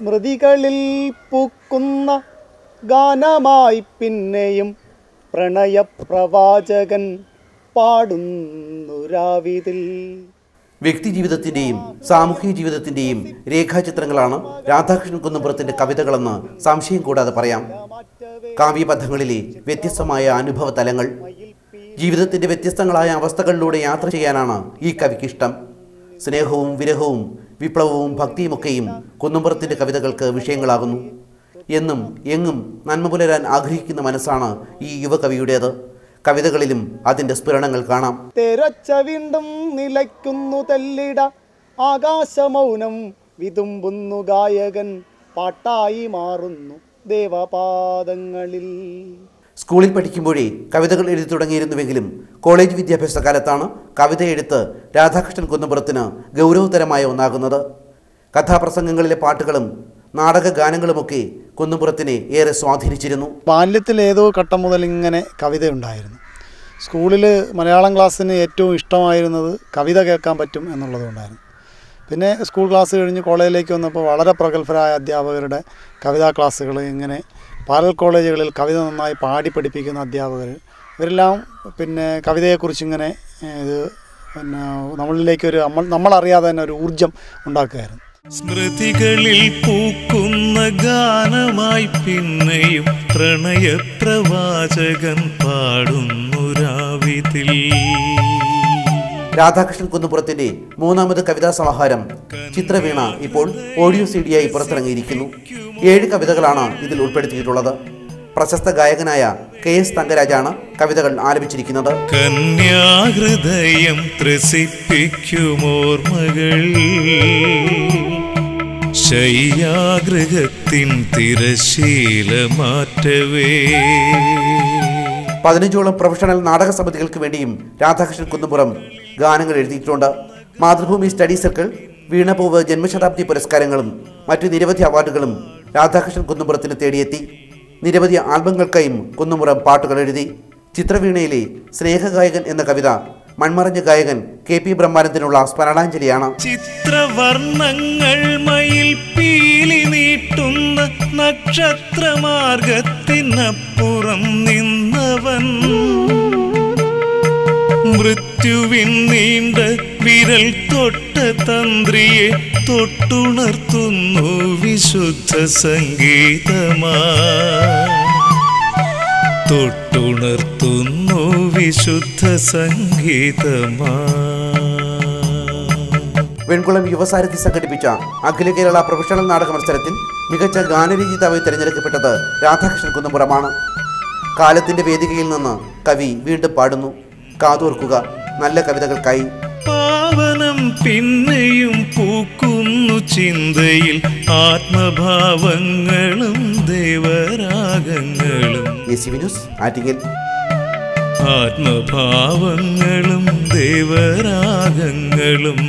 സ്മൃതികളിൽ പൂക്കുന്ന ഗാനമായി പിന്നെയും പ്രണയപ്രവാചകൻ പാടുന്നു രാവിതിൽ. വ്യക്തിജീവിതത്തിൻ്റെയും സാമൂഹിക ജീവിതത്തിൻ്റെയും രേഖാചിത്രങ്ങളാണ് രാധാകൃഷ്ണൻ കുന്നുംപുറത്തിൻ്റെ കവിതകളെന്ന് സംശയം കൂടാതെ പറയാം. കാവ്യബദ്ധങ്ങളിലെ വ്യത്യസ്തമായ അനുഭവ തലങ്ങൾ, ജീവിതത്തിൻ്റെ വ്യത്യസ്തങ്ങളായ അവസ്ഥകളിലൂടെ യാത്ര ചെയ്യാനാണ് ഈ കവിക്കിഷ്ടം. സ്നേഹവും വിരഹവും വിപ്ലവവും ഭക്തിയുമൊക്കെയും കുന്നുംപുറത്തിൻ്റെ കവിതകൾക്ക് വിഷയങ്ങളാകുന്നു. എന്നും എങ്ങും നന്മ പുലരാൻ ആഗ്രഹിക്കുന്ന മനസ്സാണ് ഈ യുവകവിയുടേത്. കവിതകളിലും അതിൻ്റെ സ്ഫുരണങ്ങൾ കാണാം. തേരൊച്ച വീണ്ടും നിലയ്ക്കുന്നു തെല്ലിട, ആകാശമൗനം വിതുമ്പുന്നു ഗായകൻ, പാട്ടായി മാറുന്നു ദേവപാദങ്ങളിൽ. സ്കൂളിൽ പഠിക്കുമ്പോഴേ കവിതകൾ എഴുതി തുടങ്ങിയിരുന്നുവെങ്കിലും കോളേജ് വിദ്യാഭ്യാസ കാലത്താണ് കവിത എഴുത്ത് രാധാകൃഷ്ണൻ കുന്നുംപുറത്തിന് ഗൗരവതരമായ ഒന്നാകുന്നത്. കഥാപ്രസംഗങ്ങളിലെ പാട്ടുകളും നാടക ഗാനങ്ങളുമൊക്കെ കുന്നുംപുറത്തിനെ ഏറെ സ്വാധീനിച്ചിരുന്നു. ബാല്യത്തിൽ ഏതോ ഘട്ടം മുതൽ ഇങ്ങനെ കവിതയുണ്ടായിരുന്നു. സ്കൂളിൽ മലയാളം ക്ലാസ്സിന് ഏറ്റവും ഇഷ്ടമായിരുന്നത് കവിത കേൾക്കാൻ പറ്റും എന്നുള്ളതുകൊണ്ടായിരുന്നു. പിന്നെ സ്കൂൾ ക്ലാസ് കഴിഞ്ഞ് കോളേജിലേക്ക് വന്നപ്പോൾ വളരെ പ്രഗത്ഭരായ അധ്യാപകരുടെ കവിതാ ക്ലാസ്സുകൾ, ഇങ്ങനെ പാരൽ കോളേജുകളിൽ കവിത നന്നായി പാടി പഠിപ്പിക്കുന്ന അധ്യാപകർ, ഇവരെല്ലാം പിന്നെ കവിതയെക്കുറിച്ച് ഇങ്ങനെ ഇത് പിന്നെ നമ്മളിലേക്കൊരു നമ്മളറിയാതെ തന്നെ ഒരു ഊർജം ഉണ്ടാക്കുകയായിരുന്നു. സ്മൃതികളിൽ പൂക്കുന്ന ഗാനമായി പിന്നെയും പ്രണയപ്രവാചകൻ പാടുന്നു രാവിതിൽ. രാധാകൃഷ്ണൻ കുന്നുംപുറത്തിൻ്റെ മൂന്നാമത് കവിതാ സമാഹാരം ചിത്രവീണ ഇപ്പോൾ ഓഡിയോ CD-യായി പുറത്തിറങ്ങിയിരിക്കുന്നു. 7 കവിതകളാണ് ഇതിൽ ഉൾപ്പെടുത്തിയിട്ടുള്ളത്. പ്രശസ്ത ഗായകനായ KS തങ്കരാജാണ് കവിതകൾ ആലപിച്ചിരിക്കുന്നത്. കന്യാഹൃദയം ത്രസിപ്പിക്കുമോർമകൾ, ശയ്യാഗൃഹത്തിൻ തിരശീല മാറ്റവേ. 15ഓളം പ്രൊഫഷണൽ നാടക സമിതികൾക്ക് വേണ്ടിയും രാധാകൃഷ്ണൻ കുന്നുംപുറം ഗാനങ്ങൾ എഴുതിയിട്ടുണ്ട്. മാതൃഭൂമി സ്റ്റഡി സർക്കിൾ, വീണപൂവ് ജന്മശതാബ്ദി പുരസ്കാരങ്ങളും മറ്റു നിരവധി അവാർഡുകളും രാധാകൃഷ്ണൻ കുന്നുംപുറത്തിന് തേടിയെത്തി. നിരവധി ആൽബങ്ങൾക്കായും കുന്നുംപുറം പാട്ടുകൾ എഴുതി. ചിത്രവീണയിലെ സ്നേഹഗായകൻ എന്ന കവിത മൺമറഞ്ഞ ഗായകൻ KP ബ്രഹ്മാനന്ദനുള്ള സ്മരണാഞ്ജലിയാണ്. ചിത്രവർണ്ണങ്ങൾ മയിൽ പീലി നീട്ടുന്ന നക്ഷത്രമാർഗത്തിനപ്പുറം നിന്നവൻ, മൃത്യുവിൻ നീണ്ട വിരൽ തൊട്ട തന്ത്രിയെ തൊട്ടുണർത്തുന്നു വിശുദ്ധ സംഗീതമാ, തൊട്ടുണർത്തുന്നു വിശുദ്ധ സംഗീതമാ. വെൺകുളം യുവസാരഥി സംഘടിപ്പിച്ച അഖില കേരള പ്രൊഫഷണൽ നാടക മത്സരത്തിൽ മികച്ച ഗാനരചയിതാവായി തിരഞ്ഞെടുക്കപ്പെട്ടത് രാധാകൃഷ്ണൻ കുന്നുംപുറമാണ്. കാലത്തിന്റെ വേദികയിൽ നിന്ന് കവി വീണ്ടും പാടുന്നു. കാതോർക്കുക നല്ല കവിതകൾക്കായി. പാവനം പിന്നെയും പൂക്കുന്നു ചിന്തയിൽ, ആത്മഭാവങ്ങളും ദേവരാഗങ്ങളും. ACV news, Attingal. ആത്മഭാവങ്ങളും ദേവരാഗങ്ങളും.